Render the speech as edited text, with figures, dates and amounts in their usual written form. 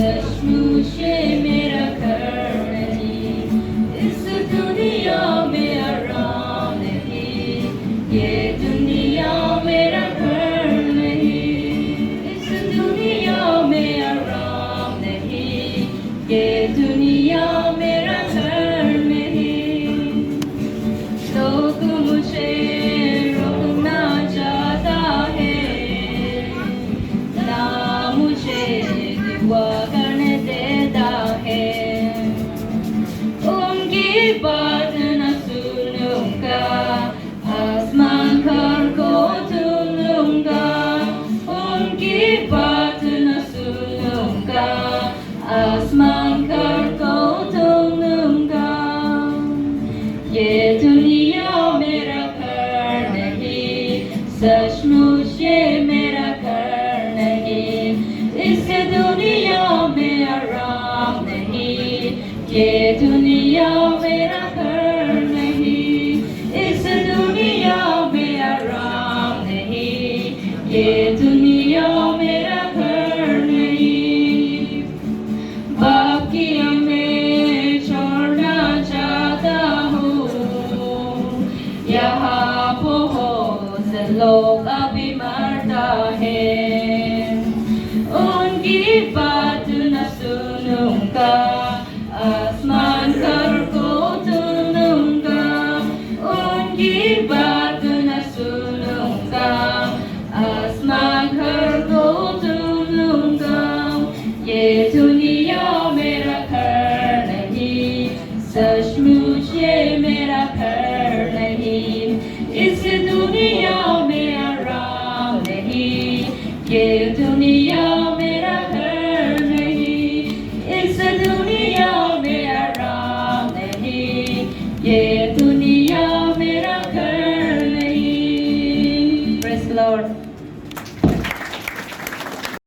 सचमुच ये मेरा घर नहीं, इस दुनिया में आराम नहीं, ये दुनिया मेरा घर नहीं, इस दुनिया में आराम नहीं, ये दुनिया मेरा घर नहीं। लोग मुझे रोकना चाहता है, ना मुझे दुआ करने देता है। उनकी बात न सुनूंगा, आसमान घर को ढूंढूंगा। उनकी बात न सुनूंगा, आसमान घर को ढूंढूंगा। ये दुनिया मेरा घर नहीं, सचमुच ये मेरा घर नहीं, इस दुनिया में आराम नहीं, ये दुनिया मेरा घर नहीं, इस दुनिया में आराम नहीं, ये दुनिया मेरा घर नहीं। बाकी मैं छोड़ना चाहता हूँ, यहाँ बहुत से लोग अभी मरता है। उनकी बात न सुनूंगा, आसमान घर को ढूंढूंगा। उनकी बात न सुनूंगा, आसमान घर को ढूंढूंगा। ये दुनिया मेरा घर नहीं, सचमुच ये मेरा घर नहीं, इस दुनिया में आराम नहीं, ये दुनिया मेरा घर नहीं, इस दुनिया में आराम नहीं, ये दुनिया मेरा घर नहीं। Praise the Lord.